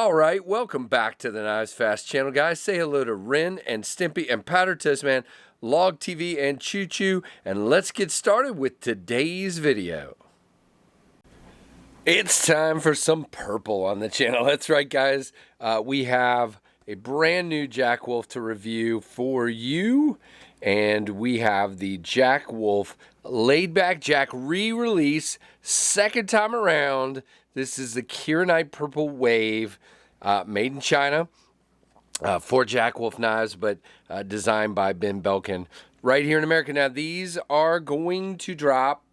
All right, welcome back to the KnivesFAST channel, guys. Say hello to Ren and Stimpy and Powder Toast Man, Log TV and Choo Choo, and let's get started with today's video. It's time for some purple on the channel. That's right, guys. We have a brand new Jack Wolf to review for you, and we have the Jack Wolf Laid Back Jack re-release, second time around. This is the Kerans Purple Wave, made in China for Jack Wolf knives, but designed by Ben Belkin right here in America. Now, these are going to drop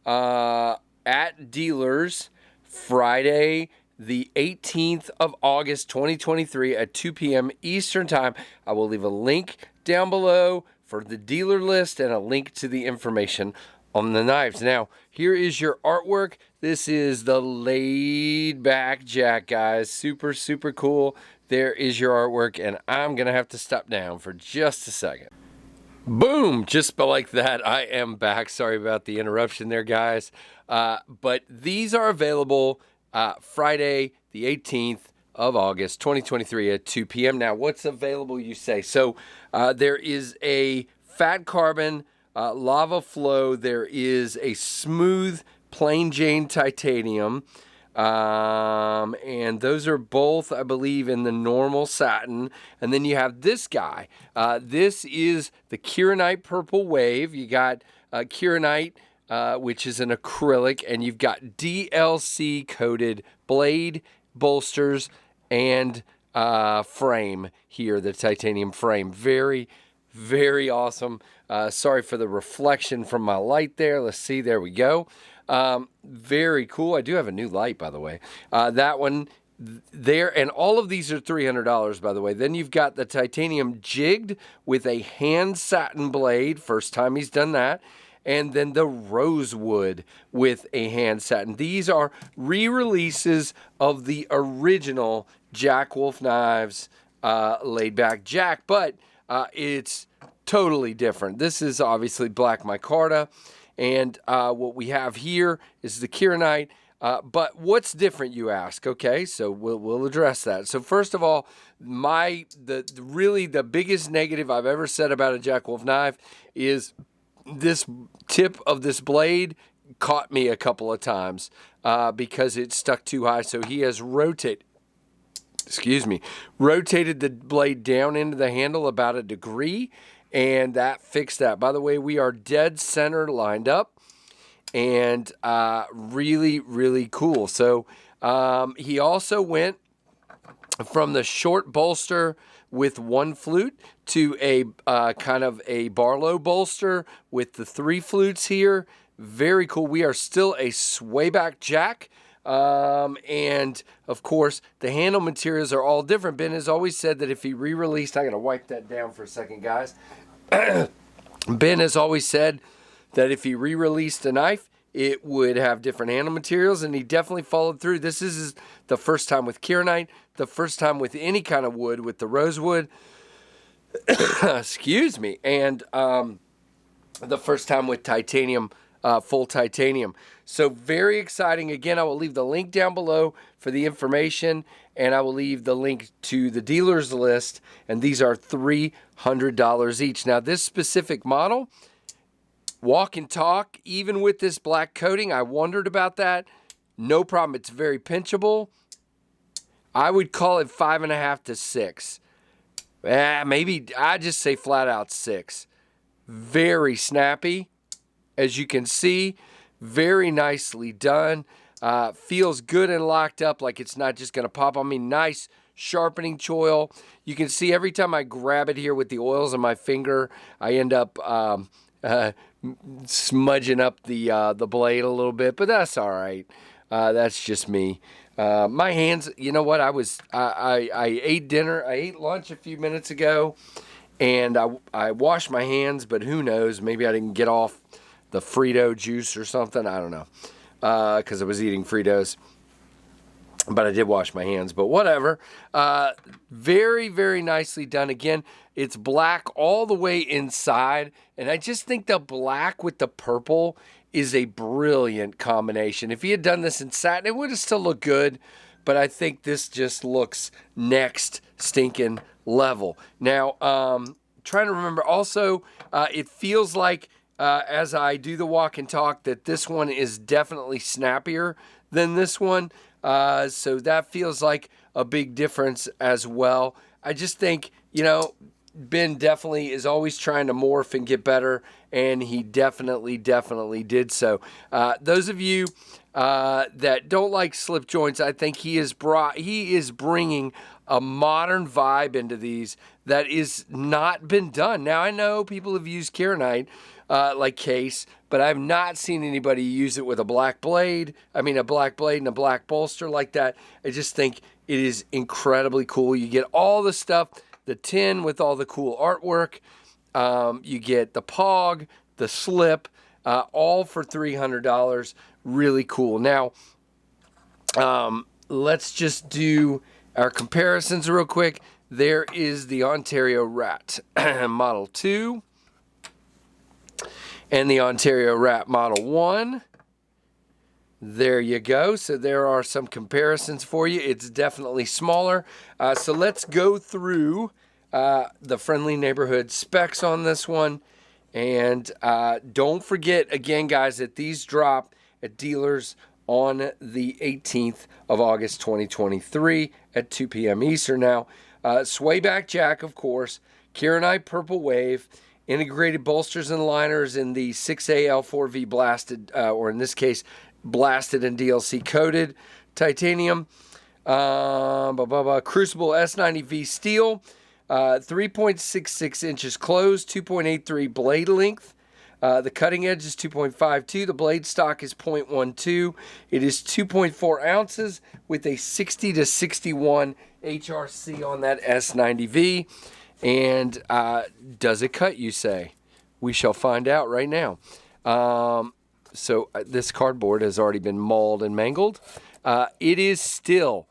at dealers Friday, the 18th of August, 2023 at 2 p.m. Eastern Time. I will leave a link down below for the dealer list and a link to the information on the knives. Now, here is your artwork. This is the Laid Back Jack, guys. Super, super cool. There is your artwork, and I'm going to have to step down for just a second. Boom! Just like that, I am back. Sorry about the interruption there, guys. But these are available Friday, the 18th of August, 2023 at 2 p.m. Now, what's available, you say? So, there is a fat carbon lava flow. There is a smooth plain Jane titanium. And those are both, I believe, in the normal satin. And then you have this guy. This is the Kerans Purple Wave. You got Kerans, which is an acrylic, and you've got DLC coated blade, bolsters, and frame here, the titanium frame. Very, very awesome. Sorry for the reflection from my light there. Let's see. There we go. Very cool. I do have a new light, by the way. That one there, and all of these are $300, by the way. Then you've got the titanium jigged with a hand satin blade. First time he's done that. And then the rosewood with a hand satin. These are re-releases of the original Jack Wolf knives, Laid Back Jack, but it's totally different. This is obviously black micarta, and what we have here is the Kerans. But what's different, you ask? Okay, so we'll address that. So first of all, really the biggest negative I've ever said about a Jack Wolf knife is this tip of this blade caught me a couple of times because it stuck too high. So he has rotated the blade down into the handle about a degree, and that fixed that. By the way, we are dead center lined up, and really, really cool. So he also went from the short bolster with one flute to a kind of a Barlow bolster with the 3 flutes here. Very cool. We are still a swayback jack. And of course, the handle materials are all different. Ben has always said that if he re-released, I got to wipe that down for a second, guys. Ben has always said that if he re-released a knife, it would have different handle materials, and he definitely followed through. This is the first time with Kerans, the first time with any kind of wood, with the rosewood. Excuse me. And the first time with titanium, full titanium. So very exciting. Again, I will leave the link down below for the information, and I will leave the link to the dealer's list, and these are $300 each. Now, this specific model, walk and talk, even with this black coating, I wondered about that. No problem. It's very pinchable. I would call it 5.5 to 6. Maybe I just say flat out 6. Very snappy, as you can see. Very nicely done. Feels good and locked up, like it's not just going to pop on me. Nice sharpening choil. You can see every time I grab it here with the oils on my finger, I end up smudging up the blade a little bit, but that's all right. That's just me. My hands, you know what? I ate dinner. I ate lunch a few minutes ago, and I washed my hands, but who knows? Maybe I didn't get off the Frito juice or something. I don't know, because I was eating Fritos. But I did wash my hands, but whatever. Very, very nicely done. Again, it's black all the way inside, and I just think the black with the purple is a brilliant combination. If he had done this in satin, it would have still looked good, but I think this just looks next stinking level. Now, trying to remember also, it feels like as I do the walk and talk that this one is definitely snappier than this one. So that feels like a big difference as well. I just think, you know, Ben definitely is always trying to morph and get better, and he definitely did so. Those of you that don't like slip joints, I think he is bringing a modern vibe into these that is not been done. Now, I know people have used Keranite like case, but I've not seen anybody use it with a black blade. I mean, a black blade and a black bolster like that. I just think it is incredibly cool. You get all the stuff, the tin with all the cool artwork. You get the POG, the slip, all for $300. Really cool. Now, let's just do our comparisons real quick. There is the Ontario Rat Model 2 and the Ontario Rat Model 1. There you go. So there are some comparisons for you. It's definitely smaller. So let's go through the friendly neighborhood specs on this one. And don't forget, again, guys, that these drop at dealers on the 18th of August 2023 at 2 p.m. Eastern. Now, swayback jack, of course, Keranite Purple Wave, integrated bolsters and liners in the 6AL4V blasted, or in this case, blasted and DLC coated titanium, Crucible S90V steel, 3.66 inches closed, 2.83 blade length. The cutting edge is 2.52. The blade stock is 0.12. It is 2.4 ounces with a 60 to 61 HRC on that S90V. And does it cut, you say? We shall find out right now. So this cardboard has already been mauled and mangled. It is still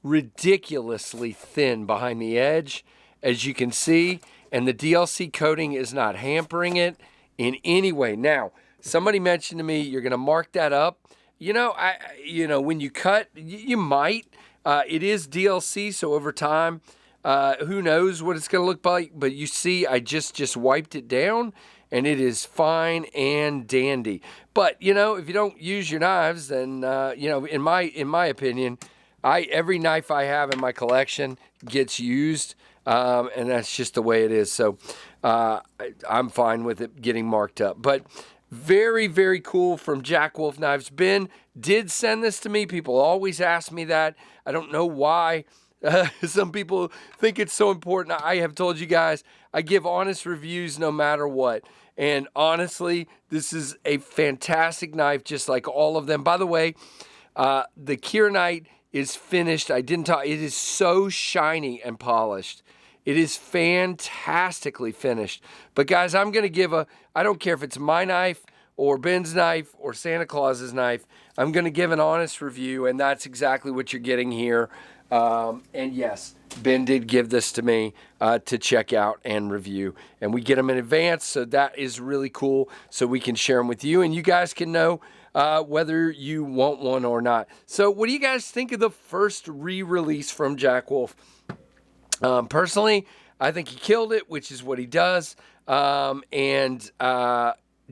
ridiculously thin behind the edge, as you can see, and the DLC coating is not hampering it in any way. Now, somebody mentioned to me, you're going to mark that up. You know, when you cut, you might. It is DLC, so over time, who knows what it's going to look like. But you see, I just wiped it down, and it is fine and dandy. But, you know, if you don't use your knives, then, you know, in my opinion, every knife I have in my collection gets used, and that's just the way it is. So I'm fine with it getting marked up. But very, very cool from Jack Wolf Knives. Ben did send this to me. People always ask me that. I don't know why. Some people think it's so important. I have told you guys, I give honest reviews no matter what. And honestly, this is a fantastic knife, just like all of them. By the way, the Keranite is finished. I didn't talk. It is so shiny and polished. It is fantastically finished. But guys, I'm going to give I don't care if it's my knife or Ben's knife or Santa Claus's knife. I'm going to give an honest review, and that's exactly what you're getting here. And yes, Ben did give this to me to check out and review. And we get them in advance, so that is really cool. So we can share them with you, and you guys can know whether you want one or not. So what do you guys think of the first re-release from Jack Wolf? Personally, I think he killed it, which is what he does.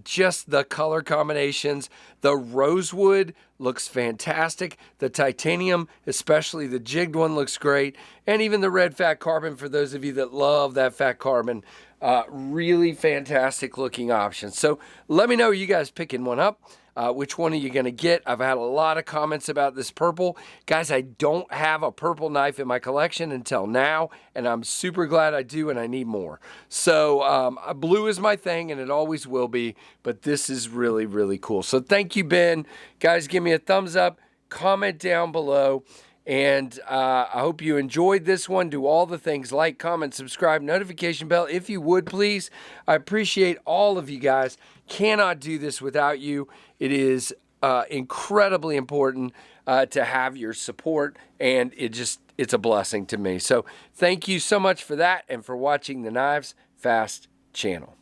Just the color combinations. The rosewood looks fantastic. The titanium, especially the jigged one, looks great. And even the red fat carbon, for those of you that love that fat carbon, really fantastic looking options. So let me know, are you guys picking one up? Which one are you going to get? I've had a lot of comments about this purple. Guys, I don't have a purple knife in my collection until now, and I'm super glad I do, and I need more. So blue is my thing, and it always will be, but this is really, really cool. So thank you, Ben. Guys, give me a thumbs up, comment down below, and I hope you enjoyed this one. Do all the things, like, comment, subscribe, notification bell, if you would, please. I appreciate all of you guys. Cannot do this without you. It is incredibly important to have your support, and it's a blessing to me. So thank you so much for that and for watching the Knives Fast channel.